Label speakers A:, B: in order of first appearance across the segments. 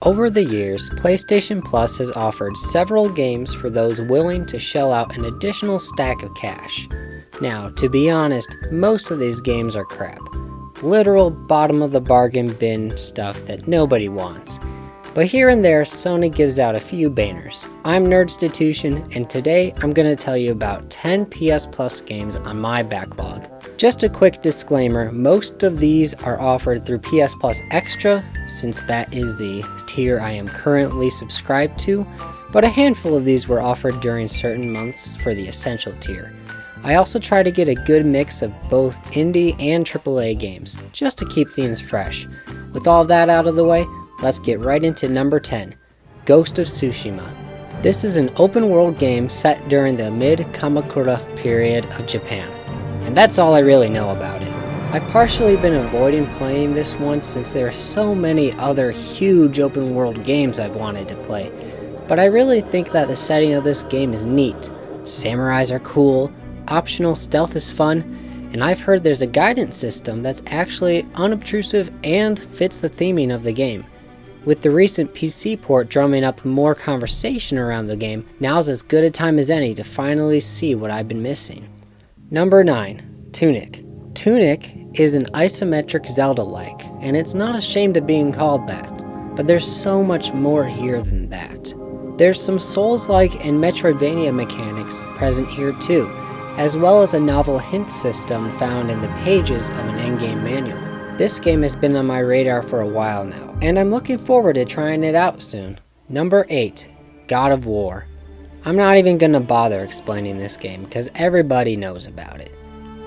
A: Over the years, PlayStation Plus has offered several games for those willing to shell out an additional stack of cash. Now, to be honest, most of these games are crap. Literal bottom of the bargain bin stuff that nobody wants. But here and there, Sony gives out a few bangers. I'm Nerdstitution, and today I'm going to tell you about 10 PS Plus games on my backlog. Just a quick disclaimer, most of these are offered through PS Plus Extra, since that is the tier I am currently subscribed to, but a handful of these were offered during certain months for the Essential tier. I also try to get a good mix of both indie and AAA games, just to keep things fresh. With all that out of the way, let's get right into number 10, Ghost of Tsushima. This is an open world game set during the mid-Kamakura period of Japan, and that's all I really know about it. I've partially been avoiding playing this one since there are so many other huge open world games I've wanted to play, but I really think that the setting of this game is neat. Samurais are cool, optional stealth is fun, and I've heard there's a guidance system that's actually unobtrusive and fits the theming of the game. With the recent PC port drumming up more conversation around the game, now's as good a time as any to finally see what I've been missing. Number 9, Tunic. Tunic is an isometric Zelda-like, and it's not ashamed of being called that, but there's so much more here than that. There's some Souls-like and Metroidvania mechanics present here too, as well as a novel hint system found in the pages of an endgame manual. This game has been on my radar for a while now, and I'm looking forward to trying it out soon. Number 8, God of War. I'm not even going to bother explaining this game because everybody knows about it.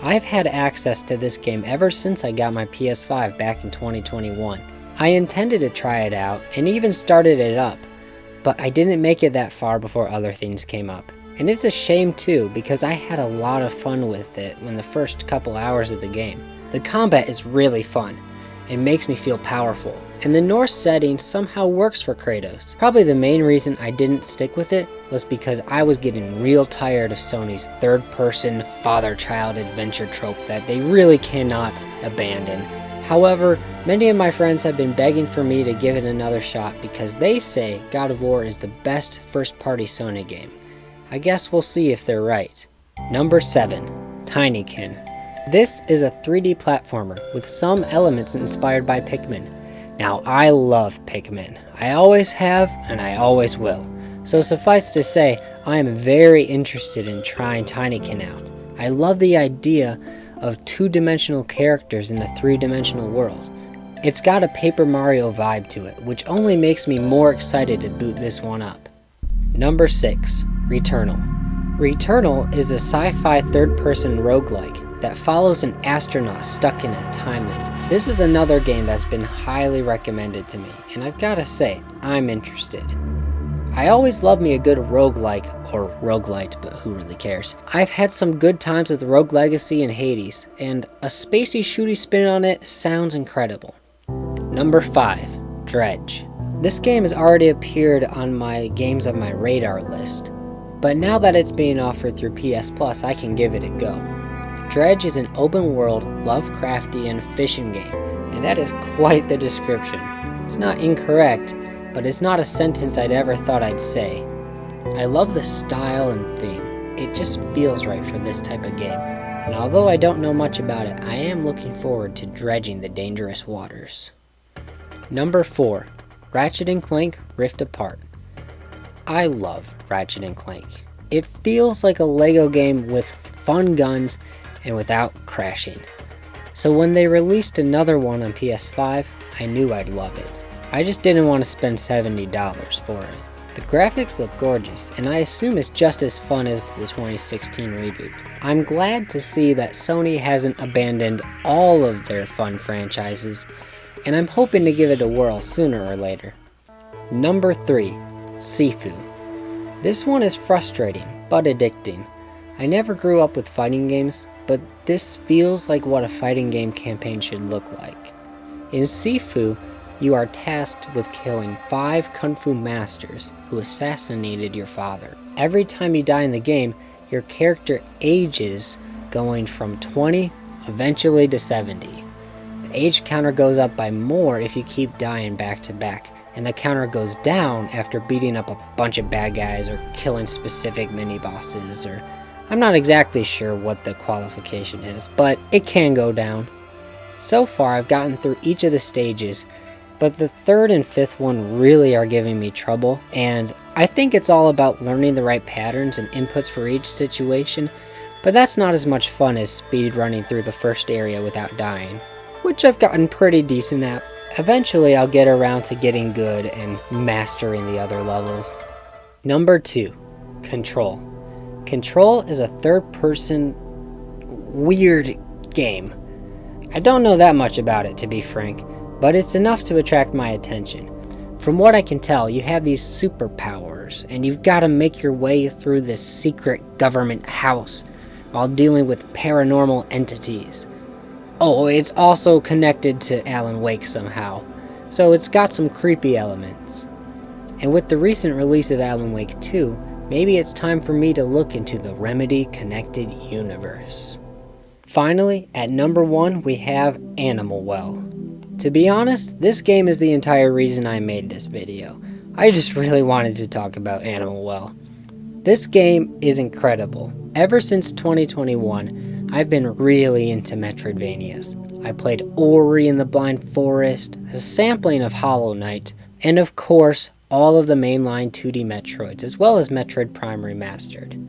A: I've had access to this game ever since I got my PS5 back in 2021. I intended to try it out and even started it up, but I didn't make it that far before other things came up. And it's a shame too, because I had a lot of fun with it when the first couple hours of the game. The combat is really fun and makes me feel powerful, and the Norse setting somehow works for Kratos. Probably the main reason I didn't stick with it was because I was getting real tired of Sony's third-person father-child adventure trope that they really cannot abandon. However, many of my friends have been begging for me to give it another shot because they say God of War is the best first-party Sony game. I guess we'll see if they're right. Number 7, Tinykin. This is a 3D platformer with some elements inspired by Pikmin. Now, I love Pikmin. I always have, and I always will. So suffice to say, I am very interested in trying Tinykin out. I love the idea of two-dimensional characters in a three-dimensional world. It's got a Paper Mario vibe to it, which only makes me more excited to boot this one up. Number 6, Returnal. Returnal is a sci-fi third-person roguelike that follows an astronaut stuck in a time loop. This is another game that's been highly recommended to me, and I've gotta say, I'm interested. I always love me a good roguelike, or roguelite, but who really cares. I've had some good times with Rogue Legacy and Hades, and a spacey shooty spin on it sounds incredible. Number 5, Dredge. This game has already appeared on my games on my radar list, but now that it's being offered through PS Plus, I can give it a go. Dredge is an open-world, Lovecraftian fishing game, and that is quite the description. It's not incorrect, but it's not a sentence I'd ever thought I'd say. I love the style and theme. It just feels right for this type of game, and although I don't know much about it, I am looking forward to dredging the dangerous waters. Number 4, Ratchet & Clank Rift Apart. I love Ratchet & Clank. It feels like a Lego game with fun guns and without crashing. So when they released another one on PS5, I knew I'd love it. I just didn't want to spend $70 for it. The graphics look gorgeous, and I assume it's just as fun as the 2016 reboot. I'm glad to see that Sony hasn't abandoned all of their fun franchises, and I'm hoping to give it a whirl sooner or later. Number 3, Sifu. This one is frustrating, but addicting. I never grew up with fighting games, but this feels like what a fighting game campaign should look like. In Sifu, you are tasked with killing 5 Kung Fu masters who assassinated your father. Every time you die in the game, your character ages, going from 20 eventually to 70. The age counter goes up by more if you keep dying back to back, and the counter goes down after beating up a bunch of bad guys or killing specific mini-bosses, or I'm not exactly sure what the qualification is, but it can go down. So far I've gotten through each of the stages, but the third and fifth one really are giving me trouble, and I think it's all about learning the right patterns and inputs for each situation, but that's not as much fun as speed running through the first area without dying, which I've gotten pretty decent at. Eventually I'll get around to getting good and mastering the other levels. Number 2, Control. Control is a third-person weird game. I don't know that much about it, to be frank, but it's enough to attract my attention. From what I can tell, you have these superpowers, and you've got to make your way through this secret government house while dealing with paranormal entities. Oh, it's also connected to Alan Wake somehow, so it's got some creepy elements. And with the recent release of Alan Wake 2, maybe it's time for me to look into the Remedy connected universe. Finally, at number 1, we have Animal Well. To be honest, this game is the entire reason I made this video. I just really wanted to talk about Animal Well. This game is incredible. Ever since 2021, I've been really into Metroidvanias. I played Ori and the Blind Forest, a sampling of Hollow Knight, and of course, all of the mainline 2D Metroids, as well as Metroid Prime Remastered.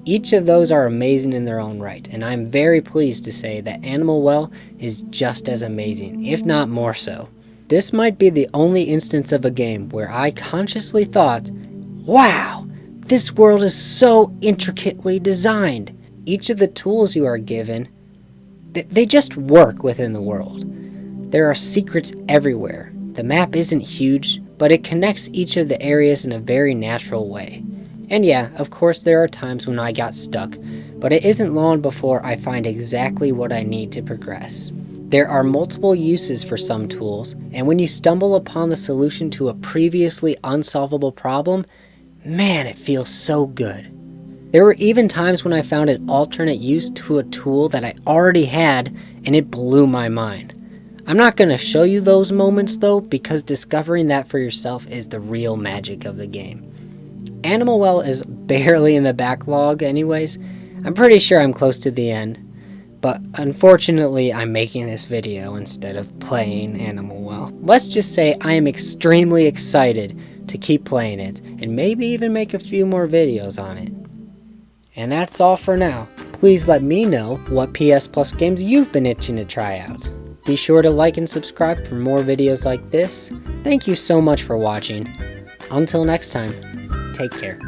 A: Each of those are amazing in their own right, and I'm very pleased to say that Animal Well is just as amazing, if not more so. This might be the only instance of a game where I consciously thought, wow, this world is so intricately designed. Each of the tools you are given, they just work within the world. There are secrets everywhere. The map isn't huge, but it connects each of the areas in a very natural way. And yeah, of course there are times when I got stuck, but it isn't long before I find exactly what I need to progress. There are multiple uses for some tools, and when you stumble upon the solution to a previously unsolvable problem, man, it feels so good. There were even times when I found an alternate use to a tool that I already had, and it blew my mind. I'm not going to show you those moments though, because discovering that for yourself is the real magic of the game. Animal Well is barely in the backlog anyways. I'm pretty sure I'm close to the end, but unfortunately I'm making this video instead of playing Animal Well. Let's just say I am extremely excited to keep playing it, and maybe even make a few more videos on it. And that's all for now. Please let me know what PS Plus games you've been itching to try out. Be sure to like and subscribe for more videos like this. Thank you so much for watching. Until next time, take care.